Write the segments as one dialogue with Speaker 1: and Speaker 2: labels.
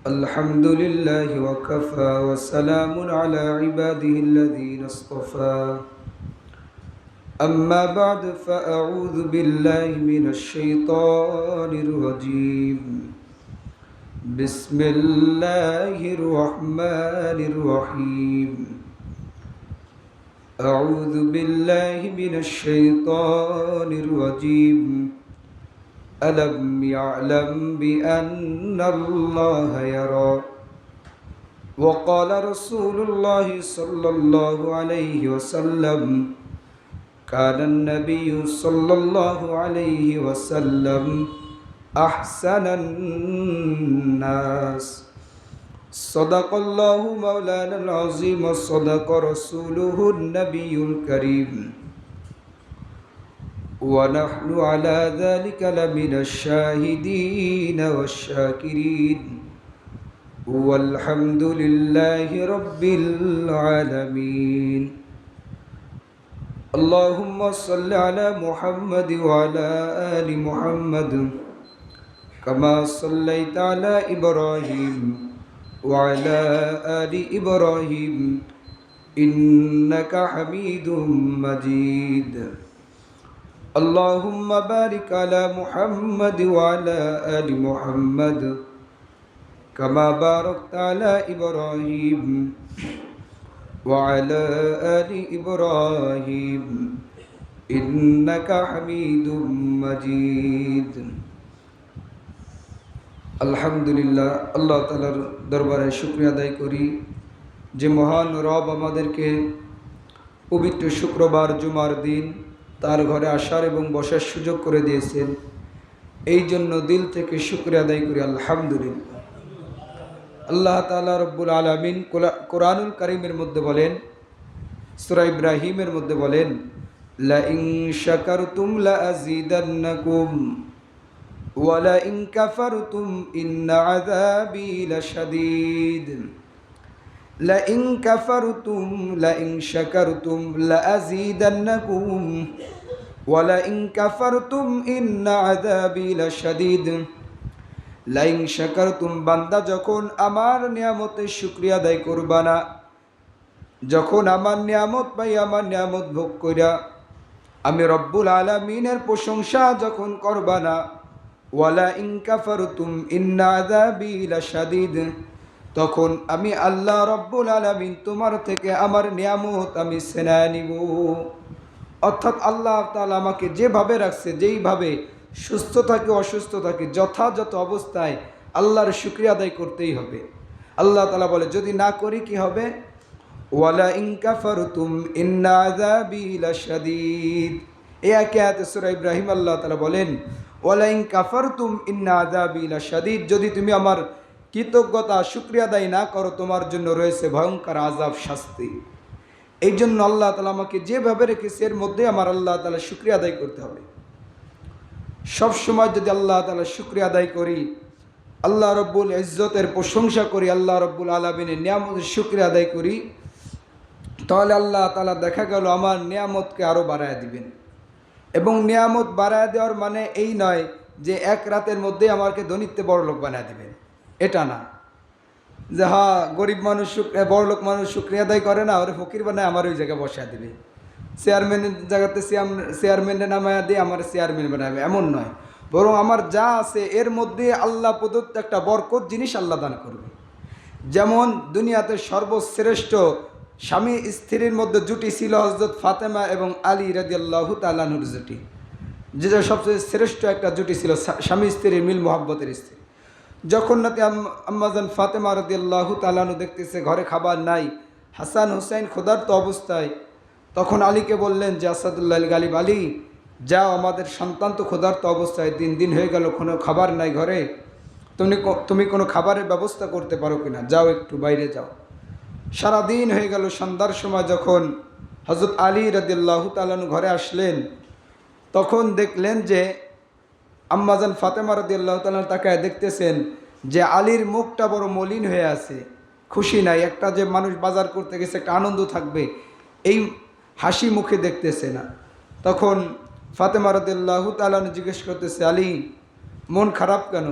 Speaker 1: الحمد لله وكفى وسلام على عباده الذين اصطفى أما بعد فأعوذ بالله من الشيطان الرجيم بسم الله الرحمن الرحيم أعوذ بالله من الشيطان الرجيم ألم يعلم بأن الله يرى وقال رسول الله صلى الله عليه وسلم كان النبي صلى الله عليه وسلم أحسن الناس صدق الله مولانا العظيم وصدق رسوله النبي الكريم ونحن على ذلك لمن الشاهدين والشاكرين والحمد لله رب العالمين اللهم صل على محمد وعلى آل محمد كما صليت على إبراهيم وعلى آل إبراهيم إنك حميد مجيد اللهم بارك على محمد وعلى آل محمد كما باركت على إبراهيم وعلى آل إبراهيم إنك حميد مجيد আলহামদুলিল্লাহ আল্লাহ তাআলার দরবারে শুকরিয়া আদায় করি যে মহান রব আমাদেরকে পবিত্র শুক্রবার জুমার দিন তার ঘরে আসার এবং বসার সুযোগ করে দিয়েছেন। এই জন্য দিল থেকে শুকরিয়া আদায় করি আলহামদুলিল্লাহ। আল্লাহ তাআলা রব্বুল আলামিন কোরআনুল কারীমের মধ্যে বলেন, সূরা ইব্রাহিমের মধ্যে বলেন, লা ইন শাকারতুম লা আযীদান্নাকুম ওয়া লা ইন কাফারতুম ইন্না আযাবি লাশাদীদ। লা ইন কাফারতুম লা ইন শাকারতুম লা আযীদান্নাকুম ওয়া লা ইন কাফারতুম ইন্না আযাবি লাশাদীদ। লা ইন শাকারতুম, বান্দা যখন আমার নিয়ামতের শুকরিয়া আদায় করবা না, যখন আমার নিয়ামত পাই, আমার নিয়ামত ভোগ কইরা আমি রব্বুল আলামিনের প্রশংসা যখন করবা না, ওয়ালা ইন কাফারতুম ইন্না আযাবি লাশাদীদ, তখন আমি আল্লাহ রব্বুল আলামিন তোমার থেকে আমার নিয়ামত আমি ছিনায় নিব। অর্থাৎ আল্লাহ তাআলা আমাকে যেভাবে রাখছে, যেইভাবে সুস্থ থাকে অসুস্থ থাকে, যথাযথ অবস্থায় আল্লাহর শুকরিয়া আদায় করতেই হবে। আল্লাহ তাআলা বলে যদি না করি কি হবে, ওয়ালা ইন কাফারতুম ইন্না আযাবি লাশাদীদ। এই আয়াতে সূরা ইব্রাহিম আল্লাহ তাআলা বলেন, ওয়ালা ইন কাফারতুম ইন্না আযাবি লাশাদীদ, যদি তুমি আমার কৃতজ্ঞতা শুকরিয়া আদায় না করো, তোমার জন্য রয়েছে ভয়ঙ্কর আযাব, শাস্তি। এই জন্য আল্লাহ তাআলা আমাকে যেভাবে রেখেছে এর মধ্যে আমার আল্লাহ তাআলা শুকরিয়া আদায় করতে হবে। সব সময় যদি আল্লাহ তাআলা শুকরিয়া আদায় করি, আল্লাহ রব্বুল ইজ্জতের প্রশংসা করি, আল্লাহ রব্বুল আলামিনের নিয়ামতের শুকরিয়া আদায় করি, তাহলে আল্লাহ তাআলা দেখা গেল আমার নিয়ামতকে আরও বাড়ায় দিবেন। এবং নিয়ামত বাড়ায় দেওয়ার মানে এই নয় যে এক রাতের মধ্যে আমাকে ধনীত্বে বড়লোক বানায় দিবেন, এটা না। যে হ্যাঁ গরিব মানুষ বড়লোক মানুষ শুকরিয়া আদায় করে না, ওরে ফকির বানায় আমার ওই জায়গায় বসায় দিবে, চেয়ারম্যানের জায়গাতে চেয়ারম্যানের নামায়া দিয়ে আমার চেয়ারম্যান বানাবে, এমন নয়। বরং আমার যা আছে এর মধ্যে আল্লাহ প্রদত্ত একটা বরকত জিনিস আল্লাহ দান করবে। যেমন দুনিয়াতে সর্বশ্রেষ্ঠ স্বামী স্ত্রীর মধ্যে জুটি ছিল হযরত ফাতেমা এবং আলী রাদিয়াল্লাহু তাআলা আনহুর জুটি, যেটা সবচেয়ে শ্রেষ্ঠ একটা জুটি ছিল, স্বামী স্ত্রীর মিল মোহাব্বতের স্ত্রী। যখন নাকি আম্মাজান ফাতেমা রাদিয়াল্লাহু তাআলা আনহু দেখতেছে ঘরে খাবার নাই, হাসান হুসাইন ক্ষুধার্ত অবস্থায়, তখন আলীকে বললেন যে আসাদুল্লাহ গালিব, আলী যাও, আমাদের সন্তান তো ক্ষুধার্ত অবস্থায়, 3 দিন হয়ে গেল কোনো খাবার নাই ঘরে, তুমি কোনো খাবারের ব্যবস্থা করতে পারো কিনা, যাও একটু বাইরে যাও। সারাদিন হয়ে গেল। সন্ধ্যার সময় যখন হযরত আলী রাদিয়াল্লাহু তাআলা আনহু ঘরে আসলেন, তখন দেখলেন যে আম্মাজান ফাতেমা রাদিয়াল্লাহু তাআলা তাকায় দেখতেছেন যে আলীর মুখটা বড় মলিন হয়ে আছে, খুশি নাই। একটা যে মানুষ বাজার করতে গেছে একটা আনন্দ থাকবে, এই হাসি মুখে দেখতেছে না। তখন ফাতেমা রাদিয়াল্লাহু তাআলা জিজ্ঞেস করতেছে, আলী মন খারাপ কেন?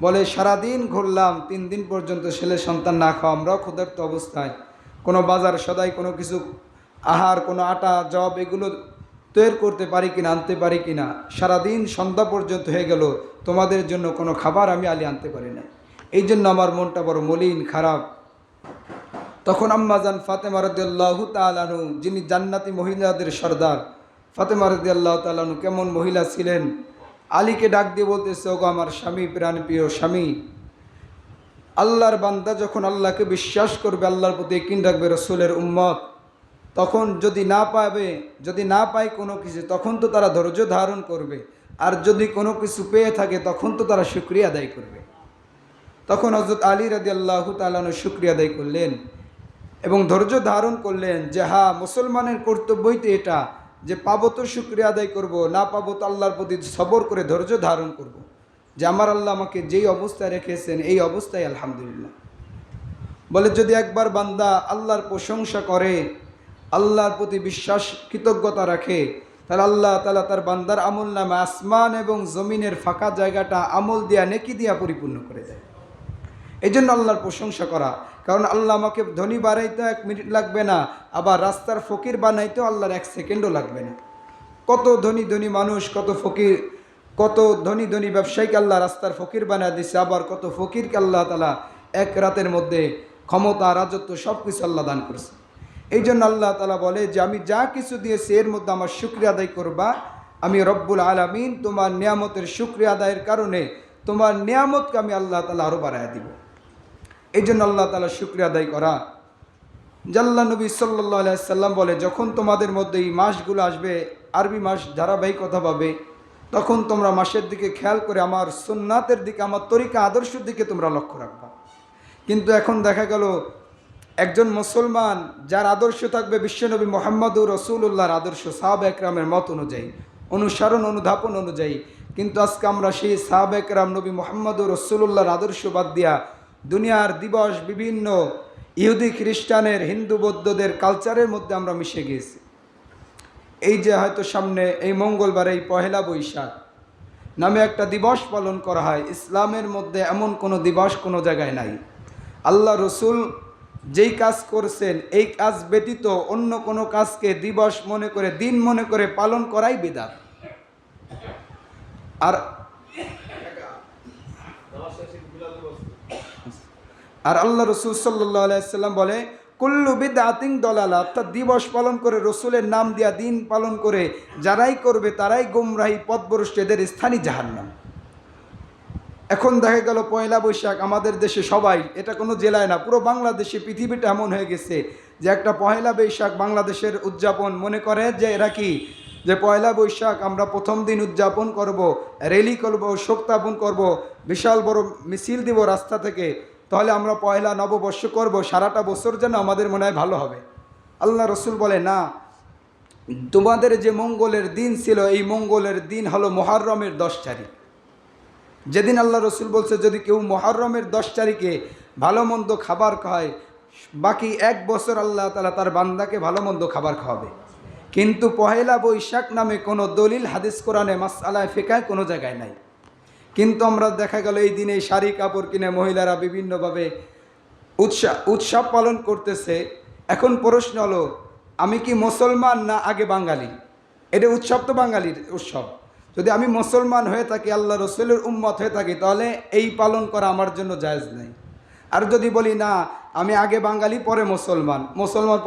Speaker 1: বলে সারাদিন ঘুরলাম, 3 দিন পর্যন্ত ছেলে সন্তান না খাওয়া, আমরাও ক্ষুধার্ত অবস্থায়, কোনো বাজার সদাই কোনো কিছু আহার, কোনো আটা জব এগুলো তৈরি করতে পারি কিনা, আনতে পারি কিনা, সারাদিন সন্ধ্যা পর্যন্ত হয়ে গেল, তোমাদের জন্য কোনো খাবার আমি আলী আনতে পারি না। এই জন্য আমার মনটা বড় মলিন খারাপ। তখন আম্মাজান ফাতেমা রাদিয়াল্লাহু তাআলা আনহু, যিনি জান্নাতি মহিলাদের সর্দার, ফাতেমা রাদিয়াল্লাহু তাআলা আনহু কেমন মহিলা ছিলেন, আলীকে ডাক দিয়ে বলতেছে, ওগো আমার স্বামী, প্রাণপ্রিয় স্বামী, আল্লাহর বান্দা যখন আল্লাহকে বিশ্বাস করবে, আল্লাহর প্রতি ইয়াকিন রাখবে, রসুলের উম্মত, তখন যদি না পায় কোনো কিছু, তখন তো তারা ধৈর্য ধারণ করবে, আর যদি কোনো কিছু পেয়ে থাকে তখন তো তারা শুকরিয়া আদায় করবে। তখন হযরত আলী রাদিয়াল্লাহু তাআলা আনহু শুকরিয়া আদায় করলেন এবং ধৈর্য ধারণ করলেন যে হ্যাঁ, মুসলমানের কর্তব্যই তো এটা, যে পাবো তো শুকরিয়া আদায় করব, না পাবো তো আল্লাহর প্রতি সবর করে ধৈর্য ধারণ করব, যে আমার আল্লাহ আমাকে যেই অবস্থায় রেখেছেন এই অবস্থায় আলহামদুলিল্লাহ। বলে যদি একবার বান্দা আল্লাহর প্রশংসা করে, আল্লাহর প্রতি বিশ্বাস কৃতজ্ঞতা রাখে, তাহলে আল্লাহ তাআলা তার বান্দার আমল নামে আসমান এবং জমিনের ফাঁকা জায়গাটা আমল দিয়া, নেকি দিয়া পরিপূর্ণ করে দেয়। এই জন্য আল্লাহর প্রশংসা করা, কারণ আল্লাহ আমাকে ধনী বানাইতে 1 মিনিট লাগবে না, আবার রাস্তার ফকির বানাইতেও আল্লাহর 1 সেকেন্ডও লাগবে না। কত ধনী ধনী মানুষ, কত ধনী ধনী ব্যবসায়ীকে আল্লাহ রাস্তার ফকির বানায় দিচ্ছে, আবার কত ফকিরকে আল্লাহ তাআলা 1 রাতের মধ্যে ক্ষমতা, রাজত্ব সব কিছু আল্লাহ দান করছে। এই জন্য আল্লাহ তাআলা বলে যে আমি যা কিছু দিয়েছি এর মধ্যে আমার শুকরিয়া আদায় করবা, আমি রব্বুল আলামিন তোমার নিয়ামতের শুকরিয়া আদায়ের কারণে তোমার নিয়ামতকে আমি আল্লাহ তাআলা আরও বাড়ায় দিব। এই জন্য আল্লাহ তাআলা শুকরিয়া আদায় করা। জাল্লা নবী সাল্লাল্লাহু আলাইহি সাল্লাম বলে, যখন তোমাদের মধ্যে এই মাসগুলো আসবে, আরবি মাস ধারাবাহিকতা পাবে, তখন তোমরা মাসের দিকে খেয়াল করে আমার সুন্নাতের দিকে, আমার তরিকা আদর্শের দিকে তোমরা লক্ষ্য রাখবা। কিন্তু এখন দেখা গেল একজন মুসলমান যার আদর্শ থাকবে বিশ্বনবী মুহাম্মদুর রাসূলুল্লাহর আদর্শ, সাহাবা একরামের মত অনুযায়ী, অনুসরণ অনুধাবন অনুযায়ী, কিন্তু আজকে আমরা সেই সাহাবা একরাম নবী মুহাম্মদুর রাসূলুল্লাহর আদর্শ বাদ দিয়া দুনিয়ার দিবস, বিভিন্ন ইহুদি খ্রিস্টানের, হিন্দু বৌদ্ধদের কালচারের মধ্যে আমরা মিশে গিয়েছি। এই যে হয়তো সামনে এই মঙ্গলবার এই পহেলা বৈশাখ নামে একটা দিবস পালন করা হয়, ইসলামের মধ্যে এমন কোনো দিবস কোনো জায়গায় নাই। আল্লাহ রসুল যেই কাজ করছেন এই কাজ ব্যতীত অন্য কোনো কাজকে দিবস মনে করে, দিন মনে করে পালন করাই বিদআত। আর আল্লাহ রসুল সাল্লাল্লাহু আলাইহি সাল্লাম বলে, কুল্লু বিদআতিন দলালা, অর্থাৎ দিবস পালন করে রসুলের নাম দিয়া দিন পালন করে যারাই করবে তারাই গুমরাহি, পথভ্রষ্ট, এদের স্থানই জাহান্নাম। এখন দেখা গেল পয়লা বৈশাখ আমাদের দেশে সবাই, এটা কোনো জেলায় না, পুরো বাংলাদেশে, পৃথিবীটা এমন হয়ে গেছে যে একটা পয়লা বৈশাখ বাংলাদেশের উদযাপন মনে করে যে এরা কি, যে পয়লা বৈশাখ আমরা প্রথম দিন উদযাপন করব, র্যালি করব, শোক জ্ঞাপন করব, বিশাল বড় মিছিল দিব রাস্তা থেকে, তাহলে আমরা পয়লা নববর্ষ করব, সারাটা বছর যেন আমাদের মনে হয় ভালো হবে। আল্লাহ রসুল বলে না, তোমাদের যে মঙ্গলের দিন ছিল এই মঙ্গলের দিন হলো মুহররমের 10 তারিখ। যেদিন আল্লাহ রসুল বলছে যদি কেউ মুহররমের 10 তারিখে ভালো মন্দ খাবার খায়, বাকি 1 বছর আল্লাহ তাআলা তার বান্দাকে ভালো মন্দ খাবার খাওয়াবে। কিন্তু পহেলা বৈশাখ নামে কোনো দলিল হাদিস কোরআনে মাসআলায়ে ফিকহে কোনো জায়গায় নাই। কিন্তু আমরা দেখা গেল এই দিনে শাড়ি কাপড় কিনে মহিলারা বিভিন্নভাবে উৎসব পালন করতেছে। এখন প্রশ্ন হলো, আমি কি মুসলমান না আগে বাঙালি? এটা উৎসব তো বাঙালির উৎসব। যদি আমি মুসলমান হয়ে থাকি, আল্লাহ রসুলের উম্মত হয়ে থাকি, তাহলে এই পালন করা আমার জন্য জায়েজ নাই। আর যদি বলি না, আমি আগে বাঙালি পরে মুসলমান,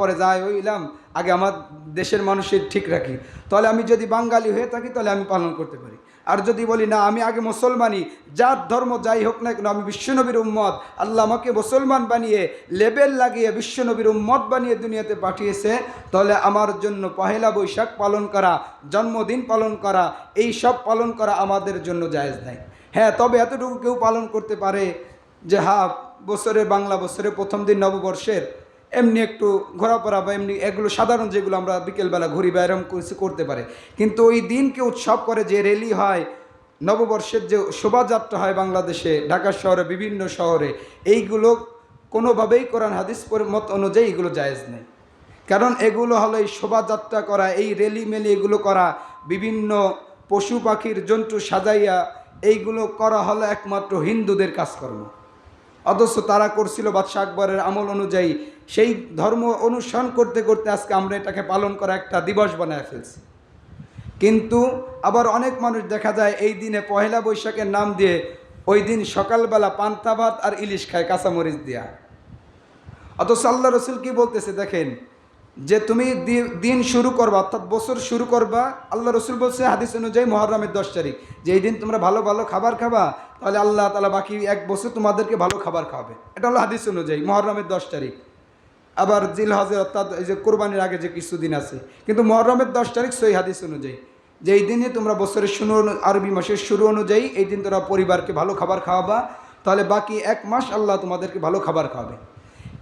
Speaker 1: পরে যাই হইলাম, আগে আমার দেশের মানুষের ঠিক রাখি, তাহলে আমি যদি বাঙালি হয়ে থাকি তাহলে আমি পালন করতে পারি। আর যদি বলি না, আমি আগে মুসলমানই, যার ধর্ম যাই হোক না কেন, আমি বিশ্বনবীর উম্মত, আল্লাহ আমাকে মুসলমান বানিয়ে লেবেল লাগিয়ে বিশ্বনবীর উম্মত বানিয়ে দুনিয়াতে পাঠিয়েছে, তাহলে আমার জন্য পহেলা বৈশাখ পালন করা, জন্মদিন পালন করা, এই সব পালন করা আমাদের জন্য জায়েজ নাই। হ্যাঁ, তবে এতটুকু কেউ পালন করতে পারে যে হ্যাঁ, বছরের বাংলা বছরের প্রথম দিন নববর্ষের এমনি একটু ঘোরাফেরা বা এমনি এগুলো সাধারণ যেগুলো আমরা বিকেলবেলা ঘুরি বা এরকম কিছু করতে পারে। কিন্তু ওই দিনকে উৎসব করে যে র্যালি হয়, নববর্ষের যে শোভাযাত্রা হয় বাংলাদেশে, ঢাকা শহরে, বিভিন্ন শহরে, এইগুলো কোনোভাবেই কোরআন হাদিস মত অনুযায়ী এগুলো জায়েজ নেই। কারণ এগুলো হলো এই শোভাযাত্রা করা, এই র্যালি মেলি এগুলো করা, বিভিন্ন পশু পাখির জন্তু সাজাইয়া এইগুলো করা হলো একমাত্র হিন্দুদের কাজকর্ম। অথচ তারা করছিল বাদশাহ আকবরের আমল অনুযায়ী, সেই ধর্ম অনুসরণ করতে করতে আজকে আমরা এটাকে পালন করা একটা দিবস বানায় ফেলছি। কিন্তু আবার অনেক মানুষ দেখা যায় এই দিনে পহেলা বৈশাখের নাম দিয়ে ওই দিন সকালবেলা পান্তা ভাত আর ইলিশ খায় কাঁচামরিচ দিয়া। অথচ আল্লাহ রসুল কি বলতেছে দেখেন, যে তুমি দিন শুরু করবা অর্থাৎ বছর শুরু করবা, আল্লাহ রসুল বলছে হাদিস অনুযায়ী মুহররমের 10 তারিখ, যে এই দিন তোমরা ভালো ভালো খাবার খাবা, তাহলে আল্লাহ তাআলা বাকি এক বছর তোমাদেরকে ভালো খাবার খাওয়াবে। এটা হলো হাদিস অনুযায়ী মুহররমের 10 তারিখ। আবার জিলহজের অর্থাৎ এই যে কোরবানির আগে যে কিছুদিন আছে, কিন্তু মুহররমের 10 তারিখ সহি হাদিস অনুযায়ী, যে এই দিনে তোমরা বছরের শুরু, আরবি মাসের শুরু অনুযায়ী এই দিন তোমরা পরিবারকে ভালো খাবার খাওয়াবা, তাহলে বাকি এক মাস আল্লাহ তোমাদেরকে ভালো খাবার খাওয়াবে।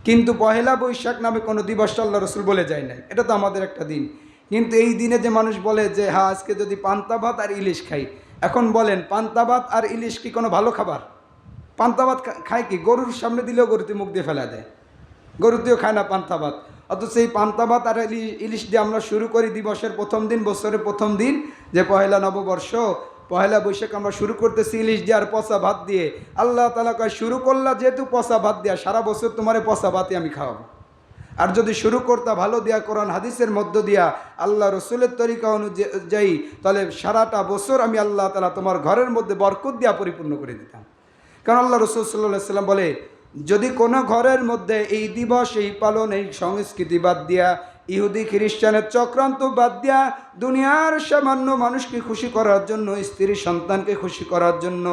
Speaker 1: কিন্তু পহেলা বৈশাখ নামে কোনো দিবস আল্লাহ রসুল বলে যায় নাই, এটা তো আমাদের একটা দিন। কিন্তু এই দিনে যে মানুষ বলে যে হ্যাঁ আজকে যদি পান্তা ভাত আর ইলিশ খাই, এখন বলেন পান্তা ভাত আর ইলিশ কি কোনো ভালো খাবার? পান্তা ভাত খায় কি? গরুর সামনে দিলেও গরুতে মুখ দিয়ে ফেলা দেয়, গরুতেও খায় না পান্তা ভাত। অথচ এই পান্তা ভাত আর ইলিশ দিয়ে আমরা শুরু করি দিবসের প্রথম দিন, বছরের প্রথম দিন, যে পহেলা নববর্ষ, পহেলা বৈশাখ আমরা শুরু করতেছি ইলিশ দিয়ে আর পচা ভাত দিয়ে। আল্লাহ তাআলা কয় শুরু করলা যেহেতু পচা ভাত দিয়া, সারা বছর তোমার পচা ভাতই আমি খাওয়াবো। আর যদি শুরু করতা ভালো দিয়া, কোরআন হাদিসের মধ্য দিয়া, আল্লাহ রসুলের তরিকা অনুযায়ী, তাহলে সারাটা বছর আমি আল্লাহ তাআলা তোমার ঘরের মধ্যে বরকত দিয়া পরিপূর্ণ করে দিতাম। কারণ আল্লাহ রসুল সাল্লাল্লাহু আলাইহি ওয়াসাল্লাম বলে, যদি কোনো ঘরের মধ্যে এই দিবস, এই পালন, এই সংস্কৃতি বাদ দিয়া, ইহুদি খ্রিস্টানের চক্রান্ত বাদ দিয়া, দুনিয়ার সামান্য মানুষকে খুশি করার জন্য, স্ত্রী সন্তানকে খুশি করার জন্য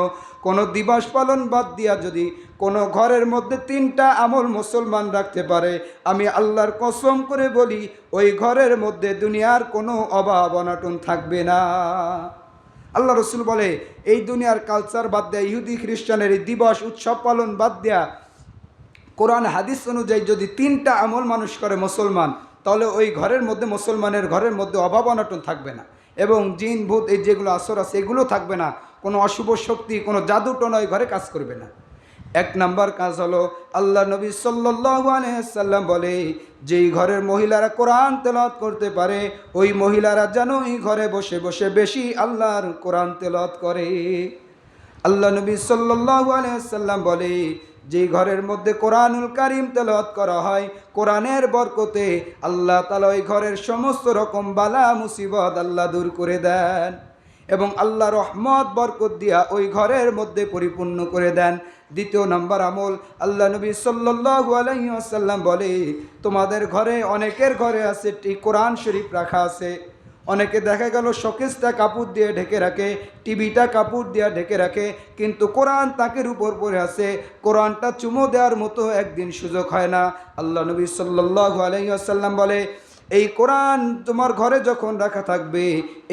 Speaker 1: কোনো দিবস পালন বাদ দিয়া যদি কোনো ঘরের মধ্যে 3টা আমল মুসলমান রাখতে পারে, আমি আল্লাহর কসম করে বলি ওই ঘরের মধ্যে দুনিয়ার কোনো অভাব অনটন থাকবে না। আল্লাহ রসুল বলে, এই দুনিয়ার কালচার বাদ দেয়া, ইহুদি খ্রিস্টানের এই দিবস উৎসব পালন বাদ দেয়া, কোরআন হাদিস অনুযায়ী যদি 3টা আমল মানুষ করে মুসলমান, তাহলে ওই ঘরের মধ্যে, মুসলমানের ঘরের মধ্যে অভাব অনটন থাকবে না, এবং জিন ভূত এই যেগুলো আসর আছে এগুলো থাকবে না, কোনো অশুভ শক্তি, কোনো জাদু টোনা ওই ঘরে কাজ করবে না। 1 নাম্বার কাজ হলো, আল্লাহ নবী সাল্লাল্লাহু আলাইহি ওয়াসাল্লাম বলে, যেই ঘরের মহিলারা কোরআন তেলাওয়াত করতে পারে, ওই মহিলারা যেন এই ঘরে বসে বসে বেশি আল্লাহর কোরআন তেলাওয়াত করে। আল্লাহ নবী সাল্লাল্লাহু আলাইহি ওয়াসাল্লাম বলে, যেই ঘরের মধ্যে কোরআনুল কারীম তেলাওয়াত করা হয়, কোরআনের বরকতে আল্লাহ তাআলা ওই ঘরের সমস্ত রকম বালা মুসিবত আল্লাহ দূর করে দেন, এবং আল্লাহ রহমত বরকত দিয়া ওই ঘরের মধ্যে পরিপূর্ণ করে দেন। 2 নম্বর আমল, আল্লাহ নবী সাল্লাল্লাহু আলাইহি ওয়াসাল্লাম বলে, তোমাদের ঘরে, অনেকের ঘরে আছে কোরআন শরীফ রাখা আছে, অনেকে দেখা গেল শোকেসটা কাপড় দিয়ে ঢেকে রাখে, টিভিটা কাপড় দিয়ে ঢেকে রাখে, কিন্তু কোরআন তাকের উপর পড়ে আছে, কোরআনটা চুমো দেওয়ার মতো একদিন সুযোগ হয় না। আল্লাহ নবী সাল্লাল্লাহু আলাইহি ওয়াসাল্লাম বলে, এই কোরআন তোমার ঘরে যখন রাখা থাকবে,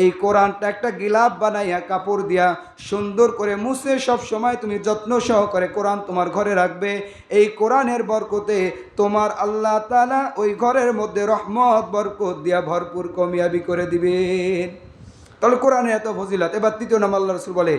Speaker 1: এই কোরআনটা একটা গিলাফ বানাইয়া কাপড় দিয়া সুন্দর করে মুছে সব সময় তুমি যত্ন সহকারে কোরআন তোমার ঘরে রাখবে। এই কোরআনের বরকতে তোমার আল্লাহ তাআলা ওই ঘরের মধ্যে রহমত বরকত দিয়া ভরপুর কামিয়াবি করে দিবেন। তাহলে কোরআনের এত ফজিলত। এবার 3 নম্বর আল্লাহ রাসূল বলে,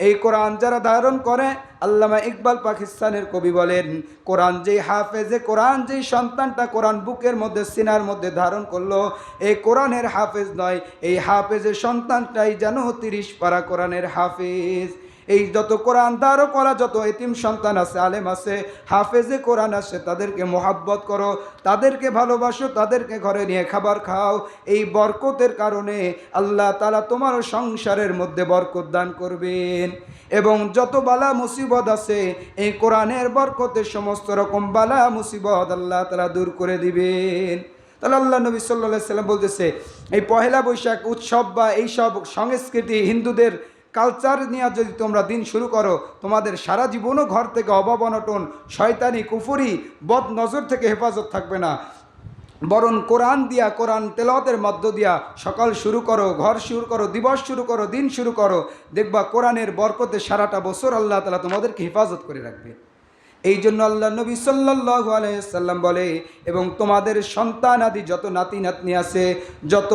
Speaker 1: এই কোরআন যারা ধারণ করে, আল্লামা ইকবাল পাকিস্তানের কবি বলেন, কোরআন যেই হাফেজে কোরআন, যেই সন্তানটা কোরআন বুকের মধ্যে, সিনার মধ্যে ধারণ করলো, এই কোরআনের হাফেজ নয়, এই হাফেজের সন্তানটাই যেন 30 পারা কোরআনের হাফেজ। এই যত কোরআন ধারণ করা যত এতিম সন্তান আছে, আলেম আছে, হাফেজে কোরআন আছে, তাদেরকে মোহাব্বত করো, তাদেরকে ভালোবাসো, তাদেরকে ঘরে নিয়ে খাবার খাও। এই বরকতের কারণে আল্লাহ তাআলা তোমার সংসারের মধ্যে বরকত দান করবেন, এবং যত বালা মুসিবত আছে এই কোরআনের বরকতে সমস্ত রকম বালা মুসিবত আল্লাহ তাআলা দূর করে দিবেন। তাহলে আল্লাহ নবী সাল্লাল্লাহু আলাইহি ওয়াসাল্লাম বলতেছে, এই পহেলা বৈশাখ উৎসব বা এইসব সংস্কৃতি, হিন্দুদের কালচার নিয়ে যদি তোমরা দিন শুরু করো, তোমাদের সারা জীবনও ঘর থেকে অভাব অনটন, শয়তানি, কুফরি, বদ নজর থেকে হেফাজত থাকবে না। বরং কোরআন দিয়া, কোরআন তেলাওয়াতের মধ্য দিয়া সকাল শুরু করো, ঘর শুরু করো, দিবস শুরু করো, দিন শুরু করো, দেখবা কোরআনের বরকতে সারাটা বছর আল্লাহ তাআলা তোমাদেরকে হেফাজত করে রাখবে। এই জন্য আল্লাহ নবী সাল্লাল্লাহু আলাইহি ওয়াসাল্লাম বলে, এবং তোমাদের সন্তান আদি যত নাতি নাতনি আছে, যত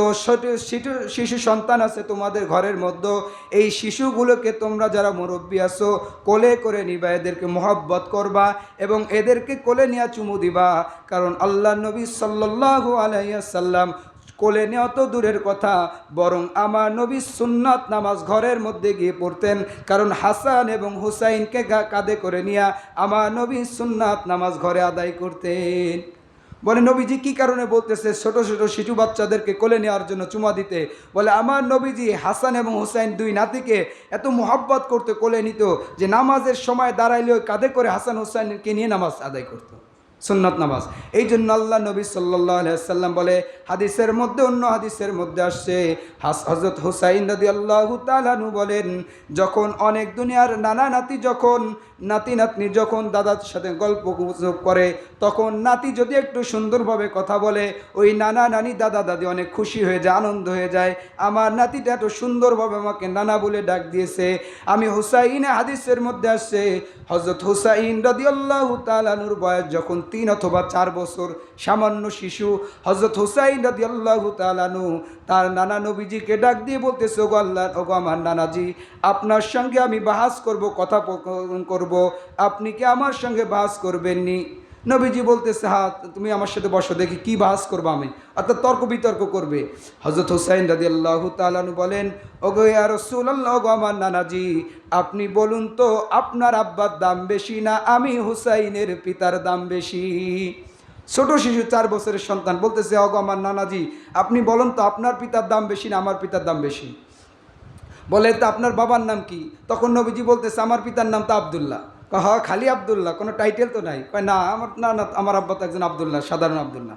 Speaker 1: শিশু সন্তান আছে তোমাদের ঘরের মধ্যে, এই শিশুগুলোকে তোমরা যারা মুরব্বী আছো কোলে করে নিবা, এদেরকে মহব্বত করবা এবং এদেরকে কোলে নিয়ে চুমু দিবা। কারণ আল্লাহ নবী সাল্লাল্লাহু আলাইহি ওয়াসাল্লাম কোলে নেওয়া তো দূরের কথা, বরং আমার নবী সুন্নাত নামাজ ঘরের মধ্যে গিয়ে পড়তেন। কারণ হাসান এবং হুসাইনকে কাঁধে করে নিয়ে আমার নবী সুন্নাত নামাজ ঘরে আদায় করতেন। বলে নবীজি কি কারণে বলতেছে ছোট ছোট শিশু বাচ্চাদেরকে কোলে নেওয়ার জন্য চুমা দিতে? বলে আমার নবীজি হাসান এবং হুসাইন দুই নাতিকে এত মোহাব্বত করতে, কোলে নিত যে নামাজের সময় দাঁড়াইলে ওই কাঁধে করে হাসান হুসাইনকে নিয়ে নামাজ আদায় করতো, সুন্নাত নামাজ। এই জন্য আল্লাহ নবী সাল্লাল্লাহু আলাইহি ওয়াসাল্লাম বলে, হাদিসের মধ্যে, অন্য হাদিসের মধ্যে আসছে, হযরত হুসাইন রাদিয়াল্লাহু তাআলা আনহু বলেন, যখন অনেক দুনিয়ার নানা নাতি, যখন নাতি নাতনি যখন দাদার সাথে গল্প গুজব করে, তখন নাতি যদি একটু সুন্দরভাবে কথা বলে, ওই নানা নানি দাদা দাদি অনেক খুশি হয়ে যায়, আনন্দ হয়ে যায়, আমার নাতিটা এত সুন্দরভাবে আমাকে নানা বলে ডাক দিয়েছে। আমি হুসাইনে, হাদিসের মধ্যে আসছে হযরত হুসাইন রাদিয়াল্লাহু তাআলা আনহুর বয়স যখন 3 অথবা 4 বছর, সামান্য শিশু, হযরত হুসাইন রাদিয়াল্লাহু তাআলা আনহু তার নানা নবীজিকে ডাক দিয়ে বলতেছে, ওগো আল্লাহ, ওগো আমার নানাজি, আপনার সঙ্গে আমি বাহাস করব, কথা করব, আপনি কি আমার সঙ্গে বাহাস করবেননি? নবীজি বলতেছে, হ্যাঁ, তুমি আমার সাথে বসো, দেখি কি বাহাস করবো আমি, অর্থাৎ তর্ক বিতর্ক করবে। হযরত হুসাইন রাদিয়াল্লাহু তাআলা আনহু বলেন, ওগো ইয়া রাসূলুল্লাহ, ওগো আমার নানাজি, আপনি বলুন তো আপনার আব্বার দাম বেশি না আমি হুসাইনের পিতার দাম বেশি? ছোট শিশু, 4 বছরের সন্তান বলতেছে, ওগো আমার নানাজি, আপনি বলুন তো আপনার পিতার দাম বেশি না আমার পিতার দাম বেশি? বলে, তো আপনার বাবার নাম কি? তখন নবীজি বলতেছে, আমার পিতার নাম তো আব্দুল্লাহ। হ্যাঁ, খালি আব্দুল্লাহ, কোনো টাইটেল তো নাই? কয় না, আমার আব্বা তো একজন আব্দুল্লাহ, সাধারণ আব্দুল্লাহ।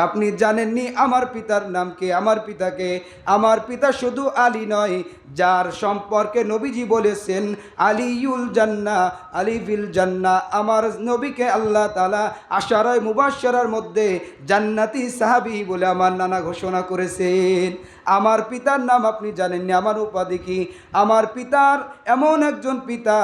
Speaker 1: আপনি জানেননি আমার পিতার নাম কে? আমার পিতাকে, আমার পিতা শুধু আলী নয়, যার সম্পর্কে নবীজি বলেছেন আলিউল জান্নাহ, আলী ফিল জান্নাহ, আমার নবীকে আল্লাহ তাআলা আশারায়ে মুবাশশারার মধ্যে জান্নাতি সাহাবী বলে আমার নানা ঘোষণা করেছেন। আমার পিতার নাম আপনি জানেননি, আমার উপাধি কি? আমার পিতার এমন একজন পিতা,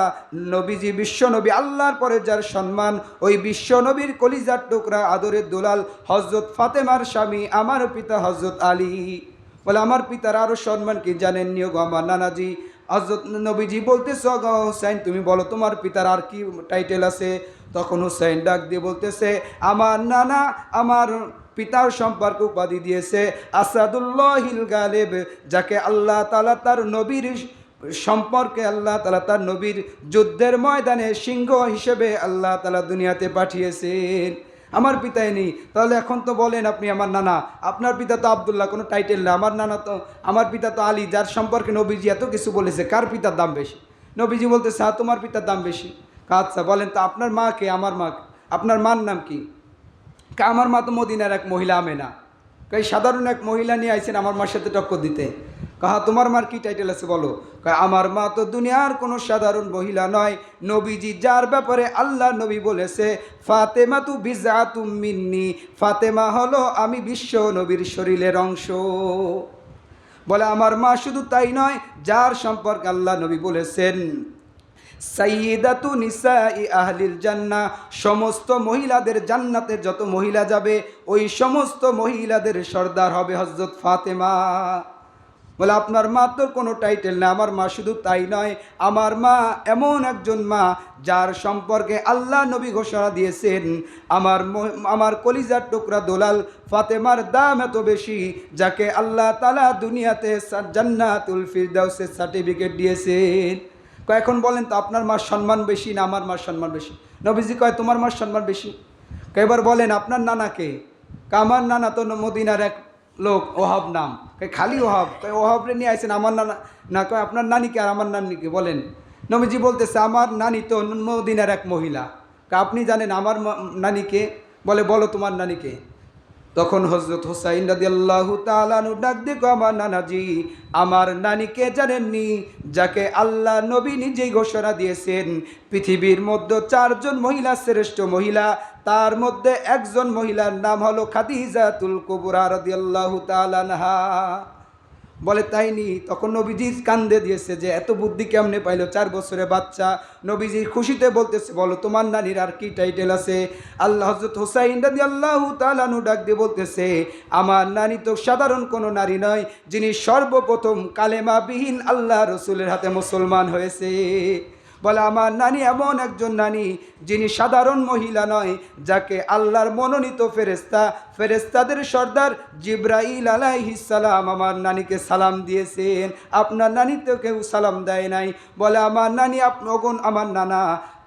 Speaker 1: নবীজি বিশ্বনবী, আল্লাহর পরে যার সম্মান, ওই বিশ্বনবীর কলিজার টুকরা আদরের দুলাল হযরত ফাতেমার স্বামী আমার পিতা হযরত আলী। বলে, আমার পিতার আরও সম্মান কি জানেননি গো আমার নানাজি? হযরত নবীজি বলতেছে, গো হুসাইন, তুমি বলো তোমার পিতার আর কি টাইটেল আছে? তখন হুসাইন ডাক দিয়ে বলতেছে, আমার নানা আমার পিতার সম্পর্কে উপাধি দিয়েছে আসাদুল্লাহিল গালিব, যাকে আল্লাহ তাআলা তার নবীর সম্পর্কে, আল্লাহ তাআলা তার নবীর যুদ্ধের ময়দানে সিংহ হিসেবে আল্লাহ তাআলা দুনিয়াতে পাঠিয়েছেন। আমার পিতাই নেই, তাহলে এখন তো বলেন আপনি আমার নানা, আপনার পিতা তো আব্দুল্লাহ, কোনো টাইটেল না, আমার নানা তো, আমার পিতা তো আলী, যার সম্পর্কে নবীজি এত কিছু বলেছে, কার পিতার দাম বেশি? নবীজি বলতেছে, হ্যাঁ, তোমার পিতার দাম বেশি। আচ্ছা বলেন তো আপনার মা কে? আমার মা। আপনার মার নাম কি? আমার মা তো মদিনার এক মহিলা আমেনা। কাই সাধারণ এক মহিলা নিয়ে আইছেন আমার মার সাথে টক্কর দিতে। কাহা তোমার মার কি টাইটেল আছে বলো? আমার মা তো দুনিয়ার কোনো সাধারণ মহিলা নয়, নবীজি যার ব্যাপারে আল্লাহ নবী বলেছে ফাতেমা তু বিজাতুম মিন্নি, ফাতেমা হলো আমি বিশ্ব নবীর শরীরের অংশ। বলে, আমার মা শুধু তাই নয়, যার সম্পর্কে আল্লাহ নবী বলেছেন সাইয়্যিদাতু নিসাই আহলিল জান্নাহ, সমস্ত মহিলাদের জান্নাতে যত মহিলা যাবে ওই সমস্ত মহিলাদের সর্দার হবে হযরত ফাতেমা। বলে, আপনার মা তো কোনো টাইটেল না, আমার মা শুধু তাই নয়, আমার মা এমন একজন মা যার সম্পর্কে আল্লাহ নবী ঘোষণা দিয়েছেন আমার কলিজার টুকরা দোলাল ফাতেমার দাম এত বেশি, যাকে আল্লাহ তাআলা দুনিয়াতে জান্নাতুল ফিরদাউসের সার্টিফিকেট দিয়েছেন। এখন বলেন তো আপনার মার সম্মান বেশি না আমার মার সম্মান বেশি? নবীজি কয় তোমার মার সম্মান বেশি। এবার বলেন আপনার নানাকে? আমার নানা তো মদিনার এক লোক, ওহাব নাম। খালি ওহাব? ওহাবরে নিয়ে আসেন আমার নানা না? কয় আপনার নানিকে আর আমার নানিকে বলেন। নবীজি বলতেছে, আমার নানি তো মদিনার এক মহিলা। আপনি জানেন আমার নানিকে? বলে, বলো তোমার নানিকে। তখন হযরত হুসাইন রাদিয়াল্লাহু তাআলা আনহু ডাক দিয়ে, আমার নানাজি, আমার নানিকে জানেননি? যাকে আল্লাহ নবী নিজেই ঘোষণা দিয়েছেন পৃথিবীর মধ্যে 4 জন মহিলা শ্রেষ্ঠ মহিলা, তার মধ্যে একজন মহিলার নাম হলো খাদিজাতুল কুবরা রাদিয়াল্লাহু তাআলা আনহা। বলে, তাই নি? তখন নবীজি কান্দে দিয়েছে যে এত বুদ্ধি কেমনে পাইলো 4 বছরের বাচ্চা। নবীজি খুশিতে বলতেছে, বলো তোমার নানির আর কি টাইটেল আছে? আল্লাহ হযরত হুসাইন রাদিয়াল্লাহু তাআলা আনহু ডাক দিয়ে বলতেছে, আমার নানি তো সাধারণ কোনো নারী নয়, যিনি সর্বপ্রথম কালেমাবিহীন আল্লাহ রসুলের হাতে মুসলমান হয়েছে। বলে আমার নানি এমন একজন নানি যিনি সাধারণ মহিলা নয়, যাকে আল্লাহর মনোনীত ফেরেশতা, ফেরেশতাদের সর্দার জিবরাইল আলাইহিস সালাম আমার নানিকে সালাম দিয়েছেন। আপনার নানি তো কেউ সালাম দেয় নাই। বলে আমার নানি আমার নানা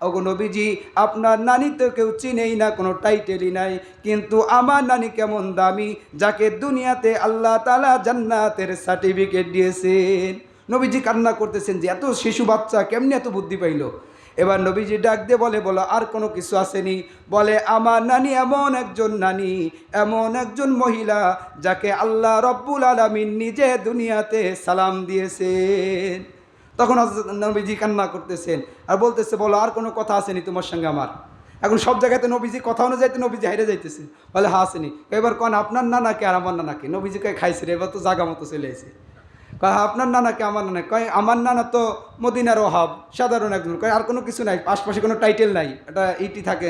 Speaker 1: ওগো নবীজি, আপনার নানি তো কেউ চিনেই না, কোনো টাইটেলই নাই, কিন্তু আমার নানি কেমন দামি, যাকে দুনিয়াতে আল্লাহ তাআলা জান্নাতের সার্টিফিকেট দিয়েছেন। নবীজি কান্না করতেছেন যে এত শিশু বাচ্চা কেমনি এত বুদ্ধি পাইল। এবার নবীজি ডাক দিয়ে বলে আর কোনো কিছু আসেনি? বলে আমার নানি এমন একজন নানি, এমন একজন মহিলা, যাকে আল্লাহ রব্বুল আলামিন নিজে দুনিয়াতে সালাম দিয়েছেন। তখন নবীজি কান্না করতেছেন আর বলতেছে, বলো আর কোনো কথা আসেনি তোমার সঙ্গে আমার? এখন সব জায়গাতে নবীজি কথা অনুযায়ী নবীজি হাইরে যাইতেছে। বলে হ্যাঁ আসেনি। এবার কন আপনার নানাকে আর আমার নানাকে? নবীজি কয়ে খাইছে রে, এবার তো জাগা মতো চলে এসে। কয় আপনার নানাকে আমার নানা? কয় আমার নানা তো মদিনার ওহাব, সাধারণ একজন। কয় আর কোনো কিছু নাই, আশপাশে কোনো টাইটেল নাই, এটা এইটি থাকে।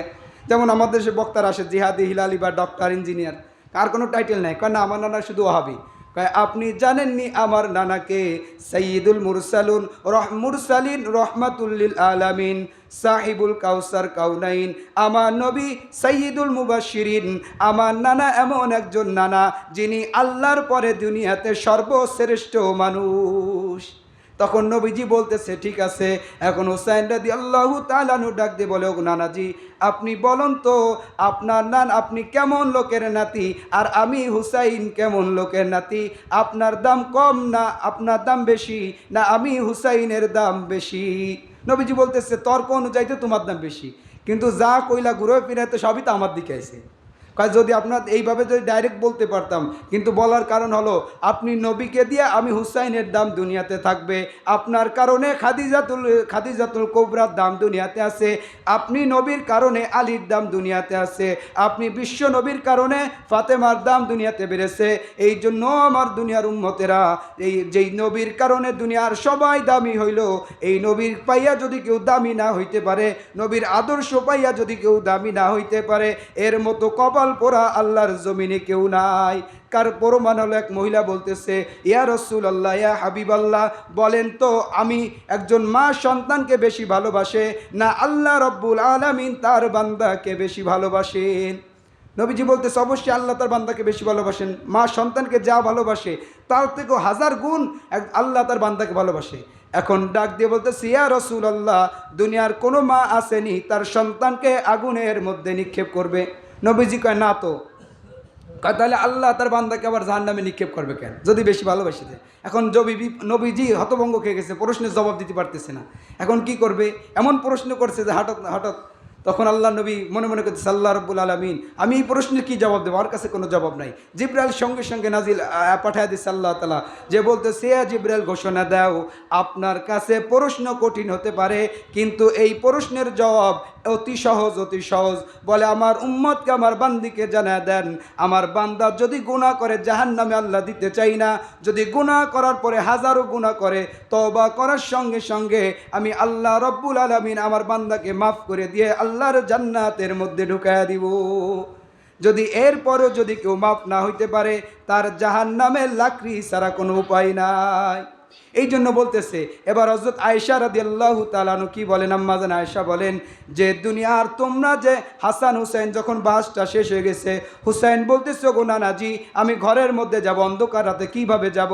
Speaker 1: যেমন আমাদের দেশে বক্তার আসে জিহাদি, হিলালি বা ডক্টর, ইঞ্জিনিয়ার, আর কোনো টাইটেল নাই। কয় না, আমার নানা শুধু ওহাবি। কয় আপনি জানেননি আমার নানাকে সাইয়্যিদুল মুরসালিন রহমাতুল্লিল আলামিন, সাহিবুল কাউসার কাউনাইন, আমার নবী সাইয়্যিদুল মুবাশশিরিন। আমার নানা এমন একজন নানা যিনি আল্লাহর পরে দুনিয়াতে সর্বশ্রেষ্ঠ মানুষ। তখন নবীজি বলতেছে ঠিক আছে। এখন হুসাইন রাদিয়াল্লাহু তাআলা আনহু ডাক দিয়ে বলে, ও নানাজি, আপনি বলুন তো আপনার আপনি কেমন লোকের নাতি, আর আমি হুসাইন কেমন লোকের নাতি? আপনার দাম কম না আপনার দাম বেশি, না আমি হুসাইনের দাম বেশি? নবীজি বলতেছে তর্ক অনুযায়ী তো তোমার দাম বেশি, কিন্তু যা কইলা ঘুরে ফিরে তো সবই তো আমার দিকে আছে। যদি আপনার এইভাবে যদি ডাইরেক্ট বলতে পারতাম, কিন্তু বলার কারণ হলো আপনি নবীকে দিয়ে আমি হুসাইনের দাম দুনিয়াতে থাকবে, আপনার কারণে খাদিজাতুল কুবরার দাম দুনিয়াতে আছে, আপনি নবীর কারণে আলীর দাম দুনিয়াতে আছে, আপনি বিশ্ব নবীর কারণে ফাতেমার দাম দুনিয়াতে বেড়েছে। এই জন্য আমার দুনিয়ার উম্মতেরা, এই যেই নবীর কারণে দুনিয়ার সবাই দামি হইল, এই নবীর পাইয়া যদি কেউ দামি না হইতে পারে, নবীর আদর্শ পাইয়া যদি কেউ দামি না হইতে পারে, এর মতো কপাল পোড়া আল্লাহর জমিনে কেউ নাই। কার প্রমাণ হলো, এক মহিলা বলতেছে, ইয়া রাসূলুল্লাহ, ইয়া হাবিবাল্লাহ, বলেন তো আমি একজন মা সন্তানকে বেশি ভালোবাসে না আল্লাহ রব্বুল আলামিন তার বান্দাকে বেশি ভালোবাসেন? নবীজি বলতেছে অবশ্যই আল্লাহ তার বান্দাকে বেশি ভালোবাসেন। মা সন্তানকে যা ভালোবাসে তার থেকেও 1000 গুণ আল্লাহ তার বান্দাকে ভালোবাসে। এখন ডাক দিয়ে বলতেছে, ইয়া রাসূলুল্লাহ, দুনিয়ার কোনো মা আসেনি তার সন্তানকে আগুনের মধ্যে নিক্ষেপ করবে? নবীজি কয় না তো। তাহলে আল্লাহ তার বান্দাকে আবার জাহান্নামে নিক্ষেপ করবে কেন, যদি বেশি ভালোবাসে? এখন নবীজি হতভঙ্গ খেয়ে গেছে, প্রশ্নের জবাব দিতে পারতেছে না। এখন কি করবে? এমন প্রশ্ন করছে যে হঠাৎ তখন আল্লাহ নবী মনে মনে করতেছে, আল্লাহ রাব্বুল আলামিন, আমি এই প্রশ্নের কি জবাব দেবো? আমার কাছে কোনো জবাব নাই। জিবরাইল সঙ্গে সঙ্গে নাজিল পাঠায় দিচ্ছে আল্লাহ তাআলা, যে বলতেছে, জিবরাইল ঘোষণা দাও, আপনার কাছে প্রশ্ন কঠিন হতে পারে, কিন্তু এই প্রশ্নের জবাব অতি সহজ, অতি সহজ। বলে আমার উম্মতকে, আমার বান্দিকে জানায় দেন, আমার বান্দা যদি গুনাহ করে জাহান্নামে আল্লাহ দিতে চাই না, যদি গুনাহ করার পরে হাজারো গুনাহ করে তওবা করার সঙ্গে সঙ্গে আমি আল্লাহ রব্বুল আলামিন আমার বান্দাকে মাফ করে দিয়ে আল্লাহর জান্নাতের মধ্যে ঢুকায়া দিব। যদি এরপরও যদি কেউ মাফ না হইতে পারে, তার জাহান্নামের লাকড়ি ছাড়া কোনো উপায় নাই। এই জন্য বলতেছে। এবার হযরত আয়েশা রাদিয়াল্লাহু তাআলা আনহা কি বলেন? আম্মা জান আয়েশা বলেন যে দুনিয়ার তোমরা যে হাসান হুসাইন যখন বাসটা শেষ হয়ে গেছে, হুসাইন বলতেছে, গো নানাজি, আমি ঘরের মধ্যে যাব, অন্ধকার রাতে কিভাবে যাব?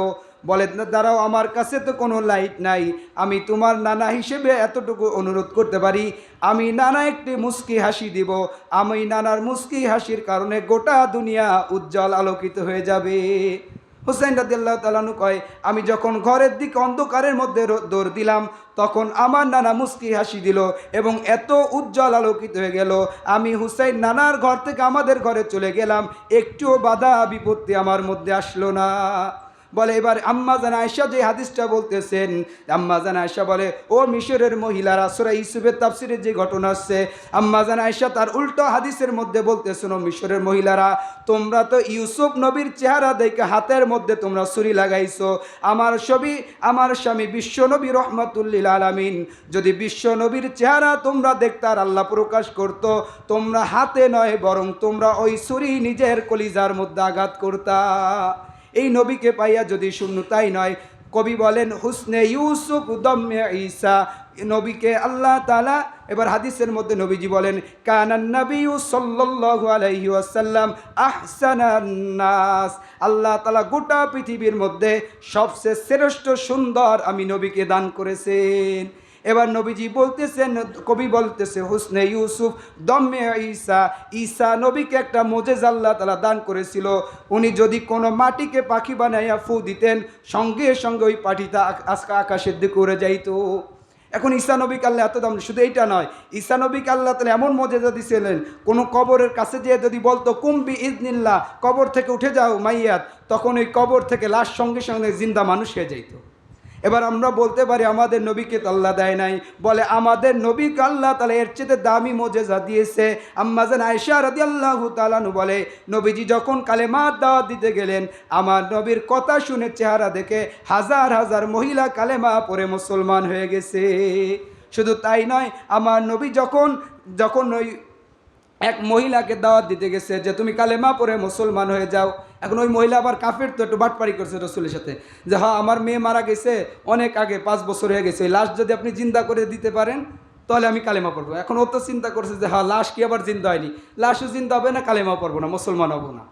Speaker 1: বলে দাঁড়াও, আমার কাছে তো কোনো লাইট নাই, আমি তোমার নানা হিসেবে এতটুকু অনুরোধ করতে পারি, আমি নানা একটি মুস্কি হাসি দিব, আমি নানার মুস্কি হাসির কারণে গোটা দুনিয়া উজ্জ্বল আলোকিত হয়ে যাবে। হুসাইন রাদিয়াল্লাহু তাআলা আনহু কয়, আমি যখন ঘরের দিকে অন্ধকারের মধ্যে দৌড় দিলাম, তখন আমার নানা মুস্কি হাসি দিল এবং এত উজ্জ্বল আলোকিত হয়ে গেল, আমি হুসাইন নানার ঘর থেকে আমাদের ঘরে চলে গেলাম, একটুও বাধা বিপত্তি আমার মধ্যে আসলো না। বলে এবার আম্মা জান আয়েশা যে হাদিসটা বলতেছেন, আম্মা জান আয়েশা বলে, ও মিশরের মহিলারা, সূরা ইউসুফের তাফসিরে যে ঘটনা আছে, আম্মা জান আয়েশা তার উল্টো হাদিসের মধ্যে বলতেছেন, ও মিশরের মহিলারা, তোমরা তো ইউসুফ নবীর চেহারা দেখে হাতের মধ্যে তোমরা ছুরি লাগাইছো, আমার স্বামী বিশ্ব নবী রহমাতুল্লিল আলামিন যদি বিশ্ব নবীর চেহারা তোমরা দেখতে আর আল্লাহ প্রকাশ করতো, তোমরা হাতে নয় বরং তোমরা ওই ছুরি নিজের কলিজার মধ্যে আঘাত করতা। এই নবীকে পাইয়া যদি শূন্য তাই নয়, কবি বলেন, হুসনে ইউসুফ দমে ঈসা, নবীকে আল্লাহ তাআলা এবার হাদিসের মধ্যে নবীজি বলেন কানান নবিয়্যু সাল্লাল্লাহু আলাইহি ওয়াসাল্লাম আহসানান নাস, আল্লাহ তাআলা গোটা পৃথিবীর মধ্যে সবচেয়ে শ্রেষ্ঠ সুন্দর আমি নবীকে দান করেছেন। এবার নবীজি বলতেছেন, কবি বলতেছে হুসনে ইউসুফ দমে ঈসা, ঈসা নবীকে একটা মোজেজা আল্লাহ তাআলা দান করেছিল। উনি যদি কোনো মাটিকে পাখি বানাইয়া ফু দিতেন, সঙ্গে সঙ্গে ওই পাখিটা আকাশের দিকে উড়ে যাইতো। এখন ঈসা নবীকে আল্লাহ এত দাম, শুধু এইটা নয়, ঈসা নবীকে আল্লাহ তাআলা এমন মজেজা দিয়েছিলেন, কোনো কবরের কাছে যেয়ে যদি বলতো কুম্বি ইজনিল্লাহ, কবর থেকে উঠে যাও মাইয়াত, তখন ওই কবর থেকে লাশ সঙ্গে সঙ্গে জিন্দা মানুষ হয়ে যাইত। এবার আমরা বলতে পারি আমাদের নবীকে তো আল্লাহ দেয় নাই, বলে আমাদের নবীকে আল্লাহ তাআলা এর চেয়ে দামি মোজেজা দিয়েছে। আম্মাজান আয়েশা রাদিয়াল্লাহু তাআলা আনহা বলে, নবীজি যখন কালেমার দাওয়াত দিতে গেলেন, আমার নবীর কথা শুনে চেহারা দেখে হাজার হাজার মহিলা কালেমা পড়ে মুসলমান হয়ে গেছে। শুধু তাই নয়, আমার নবী যখন ওই এক মহিলাকে দাওয়াত দিতে গেছে যে তুমি কালেমা পড়ে মুসলমান হয়ে যাও, এখন ওই মহিলা আবার কাফের, তো একটু বাটপাড়ি করছে রসুলের সাথে যে হ্যাঁ আমার মেয়ে মারা গেছে অনেক আগে, 5 বছর হয়ে গেছে, লাশ যদি আপনি জিন্দা করে দিতে পারেন তাহলে আমি কালেমা পড়বো। এখন ও তো চিন্তা করছে যে হ্যাঁ লাশ কি আবার জিন্দা হয়নি, লাশও জিন্দা হবে না, কালেমা পড়বো না, মুসলমান হবো না।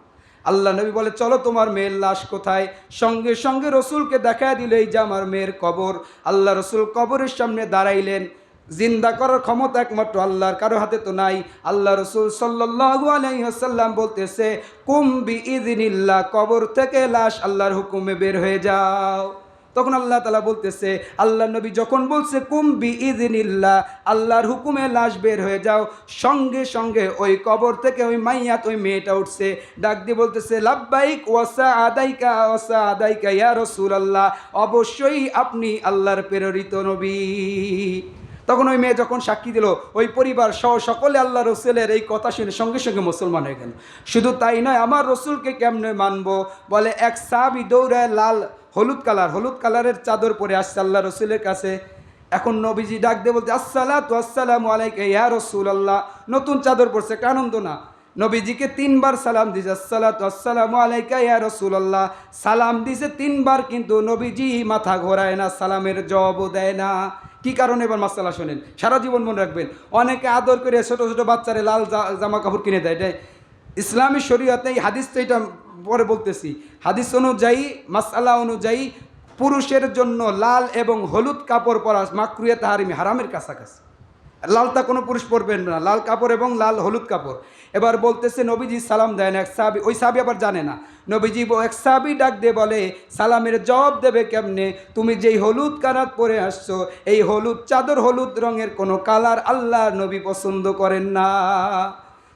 Speaker 1: আল্লাহ নবী বলে চলো তোমার মেয়ের লাশ কোথায়, সঙ্গে সঙ্গে রসুলকে দেখায় দিল এই যে আমার মেয়ের কবর। আল্লাহ রসুল কবরের সামনে দাঁড়াইলেন। জিন্দা করার ক্ষমতা একমাত্র আল্লাহর, কারো হাতে তো নাই। আল্লাহ রসুল সাল্লাল্লাহু আলাইহি ওয়াসাল্লাম বলতেছে কুম বিইযনিল্লাহ, কবর থেকে লাশ আল্লাহর হুকুমে বের হয়ে যাও। তখন আল্লাহ তাআলা বলতেছে, আল্লাহ নবী যখন বলছে কুম বিইযনিল্লাহ, আল্লাহর হুকুমে লাশ বের হয়ে যাও, সঙ্গে সঙ্গে ওই কবর থেকে ওই মাইয়াত, ওই মেয়েটা উঠছে, ডাক দিয়ে বলতেছে লাব্বাইক ওয়া সাআদাইকা ইয়া রাসূলুল্লাহ, অবশ্যই আপনি আল্লাহর প্রেরিত নবী। তখন ওই মেয়ে যখন সাক্ষী দিল, ওই পরিবার সহ সকলে আল্লাহ রসুলের এই কথা শুনে সঙ্গে সঙ্গে মুসলমান হয়ে গেল। শুধু তাই নয়, আমার রসুলকে কেমনে মানবো, বলে এক সাহাবী দৌড়ায় লাল হলুদ কালারের চাদর পরে আসছে আল্লাহ রসুলের কাছে। এখন নবীজি ডাক দিয়ে বলতে আসসালাতু আসসালামু আলাইকা ইয়া রাসূলুল্লাহ, নতুন চাদর পরছে, একটা আনন্দ না। নবীজিকে 3 বার সালাম দিছে, আসসালাতু আসসালামু আলাইকা ইয়া রাসূলুল্লাহ, সালাম দিছে 3 বার, কিন্তু নবীজি মাথা ঘোরায় না, সালামের জবাবও দেয় না। কি কারণে এবার মাসালা শোনেন, সারা জীবন মনে রাখবেন। অনেকে আদর করে ছোট ছোট বাচ্চারে লাল জামা কাপড় কিনে দেয়, এটাই ইসলামী শরীয়তে, এই হাদিস তো এটা পরে বলতেছি, হাদিস অনুযায়ী মাসালা অনুযায়ী পুরুষের জন্য লাল এবং হলুদ কাপড় পরা মাকরুহে তাহরিমি, হারামের কাছাকাছি। লালটা কোনো পুরুষ পরবেন না, লাল কাপড় এবং লাল হলুদ কাপড়। এবার বলতেছে নবীজি সালাম দেয় না, এক সাহাবী, ওই সাহাবী আবার জানে না, নবীজি এক সাহাবী ডাক দিয়ে বলে সালামের জবাব দেবে কেমনে, তুমি যেই হলুদ কারাত পরে আসছো, এই হলুদ চাদর, হলুদ রঙের কোনো কালার আল্লাহ নবী পছন্দ করেন না।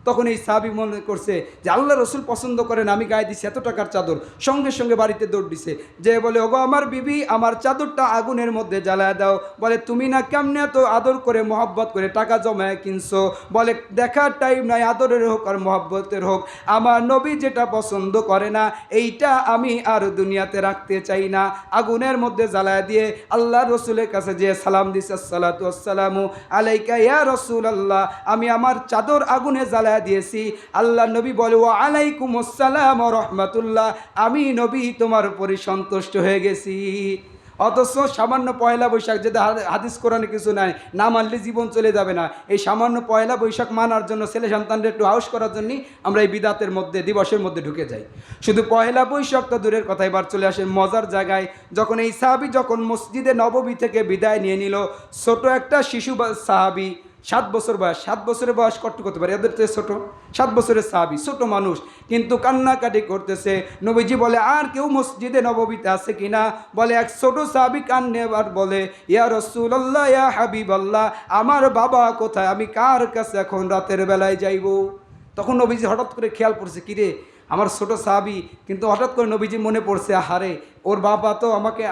Speaker 1: তখন এই সাহাবী মনে করছে যে আল্লাহ রসুল পছন্দ করেন, আমি গায়ে দিছি এত টাকার চাদর, সঙ্গে সঙ্গে বাড়িতে দৌড় দিছে, যে বলে ওগো আমার বিবি, আমার চাদরটা আগুনের মধ্যে জ্বালায় দাও। বলে তুমি না কেমনে এত আদর করে মহব্বত করে টাকা জমায় কিনছো, বলে দেখার টাইম নাই, আদরের হোক আর মহব্বতের হোক, আমার নবী যেটা পছন্দ করে না এইটা আমি আর দুনিয়াতে রাখতে চাই না। আগুনের মধ্যে জ্বালায় দিয়ে আল্লাহ রসুলের কাছে যে সালাম দিছে, আসসালাতু আসসালামু আলাইকা ইয়া রাসূলুল্লাহ, আমি আমার চাদর আগুনে জ্বালায় দিয়েছি। আল্লাহ নবী বলে ওয়া আলাইকুম আসসালাম ওয়া রাহমাতুল্লাহ, আমি নবী তোমার উপরে সন্তুষ্ট হয়ে গেছি। অথচ সামান্য পয়লা বৈশাখ, যেটা হাদিস কোরআনে কিছু নাই, না মানলে জীবন চলে যাবে না, এই সামান্য পয়লা বৈশাখ মানার জন্য ছেলে সন্তানদের একটু হাউস করার জন্যই আমরা এই বিদাতের মধ্যে, দিবসের মধ্যে ঢুকে যাই। শুধু পয়লা বৈশাখ তো দূরের কথা, এবার চলে আসে মজার জায়গায়। যখন এই সাহাবী যখন মসজিদে নববী থেকে বিদায় নিয়ে নিল, ছোট একটা শিশু সাহাবী, 7 বছর বয়স, 7 বছরের বয়স কত করতে পারে, এদের তো ছোট, 7 বছরের সাহাবী, ছোট মানুষ, কিন্তু কান্নাকাটি করতেছে। নবীজি বলে আর কেউ মসজিদে নববীতে আছে কিনা, বলে এক ছোট সাহাবী কান্নে আর বলে ইয়া রাসূলুল্লাহ ইয়া হাবিবাল্লাহ, আমার বাবা কোথায়, আমি কার কাছে এখন রাতের বেলায় যাইব। তখন নবীজি হঠাৎ করে খেয়াল পড়ছে, কিরে আমার ছোট সাহাবী, কিন্তু হঠাৎ করে নবীজি মনে পড়ছে আহারে ওর বাবা তো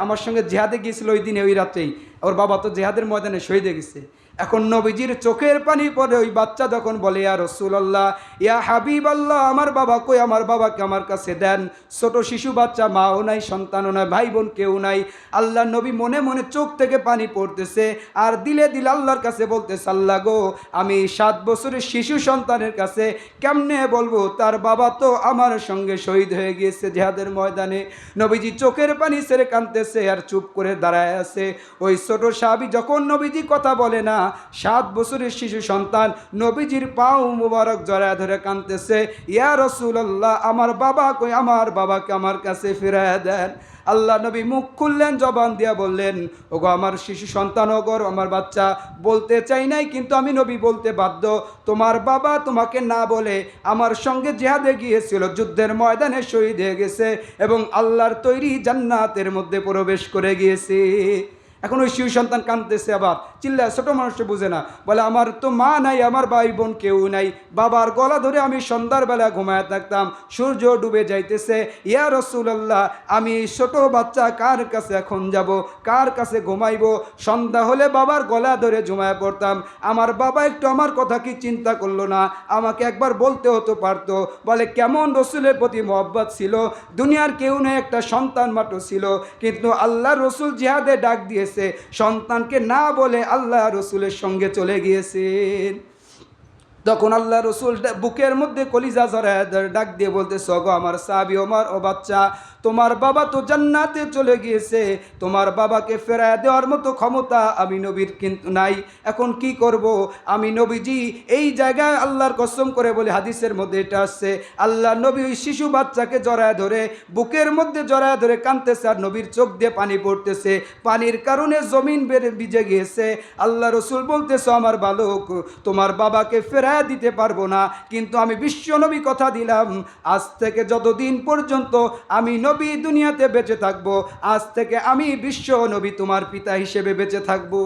Speaker 1: আমার সঙ্গে জেহাদে গিয়েছিল ওই দিনে, ওই রাতেই ওর বাবা তো জেহাদের ময়দানে শহীদ হয়ে গেছে। এখন নবীজির চোখের পানি পড়ে ওই বাচ্চা যখন বলে ইয়া রাসূলুল্লাহ, ইয়া হাবিবাল্লাহ, আমার বাবা কই, আমার বাবাকে আমার কাছে দেন। ছোট শিশু বাচ্চা, মাও নাই, সন্তানও নাই, ভাই বোন কেউ নাই। আল্লাহ নবী মনে মনে চোখ থেকে পানি পড়তেছে আর দিলে দিলে আল্লাহর কাছে বলতেছে, আল্লাহ গো, আমি 7 বছরের শিশু সন্তানের কাছে কেমনে বলবো তার বাবা তো আমার সঙ্গে শহীদ হয়ে গিয়েছে জিহাদের ময়দানে। নবীজি চোখের পানি ছেড়ে কাঁদতেছে আর চুপ করে দাঁড়ায় আছে। ওই ছোট সাহাবী যখন নবীজি কথা বলে না, 7 বছরের শিশু সন্তান নবীজির পাও মুবারক জড়ায় ধরে কাঁদতেছে, ইয়া রাসূলুল্লাহ, আমার বাবা কই, আমার বাবাকে আমার কাছে ফিরায় দেন। আল্লাহ নবী মুখ খুললেন, জবান দিয়া বললেন, ওগো আমার শিশু সন্তান, ওগো আমার বাচ্চা, বলতে চাই নাই কিন্তু আমি নবী বলতে বাধ্য। তোমার বাবা তোমাকে না বলে আমার সঙ্গে জিহাদে গিয়েছিল, যুদ্ধের ময়দানে শহীদ হয়ে গেছে এবং আল্লাহর তৈরি জান্নাতের মধ্যে প্রবেশ করে গিয়েছে। এখন ওই শিশু সন্তান কাঁদতেছে, আবার চিল্লায়, ছোট মানুষ বুঝে না, বলে আমার তো মা নাই, আমার ভাই বোন কেউ নাই, বাবার গলা ধরে আমি সন্ধ্যার বেলা ঘুমায় থাকতাম, সূর্য ডুবে যাইতেছে, ইয়া রাসূলুল্লাহ, আমি ছোট বাচ্চা কার কাছে এখন যাব, কার কাছে ঘুমাইব? সন্ধ্যা হলে বাবার গলা ধরে ঘুমায় পড়তাম, আমার বাবা একটু আমার কথা কি চিন্তা করলো না? আমাকে একবার বলতে হতো পারতো। বলে কেমন রসুলের প্রতি মহব্বত ছিল, দুনিয়ার কেউ নেই, একটা সন্তান মাত্র ছিল, কিন্তু আল্লাহ রসুল জিহাদে ডাক দিয়েছে, সন্তানকে না বলে আল্লাহ রসুলের সঙ্গে চলে গিয়েছেন। তখন আল্লাহ রসুল বুকের মধ্যে কলিজা জড়ায় ডাক দিয়ে বলতেছে, ওগো আমার সাহাবী ওমর, ও বাচ্চা, তোমার বাবা তো জান্নাতে চলে গিয়েছে, তোমার বাবাকে ফেরায় দেওয়ার মতো ক্ষমতা আমি নবীর কিন্তু নাই। এখন কি করব? আমি নবীজি এই জায়গায় আল্লাহর কসম করে বলে, হাদিসের মধ্যে এটা আসছে, আল্লাহ নবী ওই শিশু বাচ্চাকে জড়ায় ধরে বুকের মধ্যে জড়ায় ধরে কাঁদতেছে আর নবীর চোখ দিয়ে পানি পড়তেছে, পানির কারণে জমিন ভিজে গিয়েছে। আল্লাহ রসুল বলতেছে, আমার বালক, তোমার বাবাকে ফেরায় দিতে পারবো না, কিন্তু আমি বিশ্ব নবী কথা দিলাম, আজ থেকে যতদিন পর্যন্ত আমি নবী দুনিয়াতে বেঁচে থাকবো, আজ থেকে আমি বিশ্ব নবী তোমার পিতা হিসেবে বেঁচে থাকবো।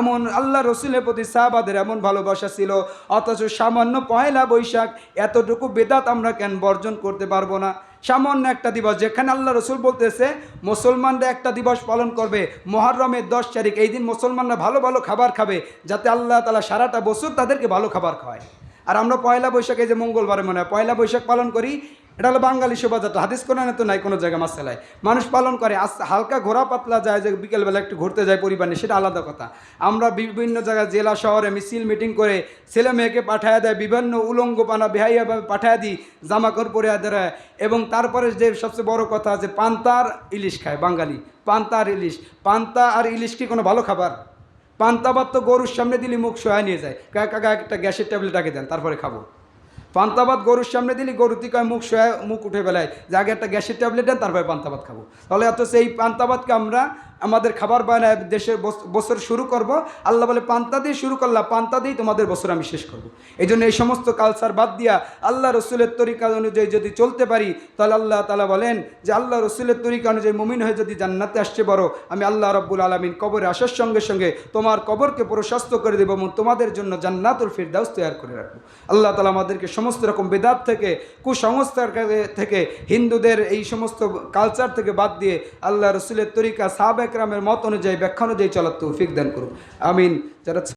Speaker 1: এমন আল্লাহ রসুলের প্রতি সাহাবাদের এমন ভালোবাসা ছিল। অথচ সামান্য পয়লা বৈশাখ এতটুকু বেদাত আমরা কেন বর্জন করতে পারবো না? সামান্য একটা দিবস, যেখানে আল্লাহ রসুল বলতেছে মুসলমানরা একটা দিবস পালন করবে মুহররমের 10 তারিখ, এই দিন মুসলমানরা ভালো ভালো খাবার খাবে, যাতে আল্লাহ তাআলা সারাটা বছর তাদেরকে ভালো খাবার খাওয়ায়। আর আমরা পয়লা বৈশাখে, যে মঙ্গলবারে মনে হয় পয়লা বৈশাখ পালন করি, এটা হলো বাঙালি শোভাযাত্রা, হাদিস কোরআনে তো নাই কোনো জায়গা মাসালায়। মানুষ পালন করে, হালকা ঘোরা পাতলা যায়, যে বিকেলবেলা একটু ঘুরতে যায় পরিবার নিয়ে, সেটা আলাদা কথা। আমরা বিভিন্ন জায়গায় জেলা শহরে মিছিল মিটিং করে ছেলে মেয়েকে পাঠায় দেয়, বিভিন্ন উলঙ্গপানা বেহাইয়াভাবে পাঠায় দিই, জামাকাপড় পরে দেয়। এবং তারপরে যে সবচেয়ে বড় কথা আছে, পান্তা আর ইলিশ খায় বাঙালি, পান্তা আর ইলিশ। পান্তা আর ইলিশ কি কোনো ভালো খাবার? পান্তা ভাত তো গরুর সামনে দিলে মুখ সোয়া নিয়ে যায়, কাকা একটা গ্যাসের ট্যাবলেট আগে দেন তারপরে খাবো। পান্তা ভাত গরুর সামনে দিলে গরু থেকে মুখ সোয়া, মুখ উঠে বেলায় যে আগে একটা গ্যাসের ট্যাবলেট দেন তারপরে পান্তা ভাত খাবো। তাহলে এত সেই পান্তা ভাতকে আমরা আমাদের খাবার বানায় দেশের বছর শুরু করব। আল্লাহ বলে, পান্তা দিয়ে শুরু করলাম, পান্তা দিয়েই তোমাদের বছর আমি শেষ করব। এই জন্য এই সমস্ত কালচার বাদ দিয়া আল্লাহ রসুলের তরিকা অনুযায়ী যদি চলতে পারি, তাহলে আল্লাহ তাআলা বলেন যে আল্লাহ রসুলের তরিকা অনুযায়ী মুমিন হয়ে যদি জান্নাতে আসতে পারো, আমি আল্লাহ রাব্বুল আলামিন কবরে আসার সঙ্গে সঙ্গে তোমার কবরকে প্রশস্ত করে দেবো এবং তোমাদের জন্য জান্নাতুল ফিরদাউস তৈরি করে রাখবো। আল্লাহ তাআলা আমাদেরকে সমস্ত রকম বেদাত থেকে, কুসংস্কার থেকে, হিন্দুদের এই সমস্ত কালচার থেকে বাদ দিয়ে আল্লাহ রসুলের তরিকা সাহাবা একরামের মত অনুযায়ী, ব্যাখ্যা অনুযায়ী চলার তৌফিক দান করুন, আমিন। যারা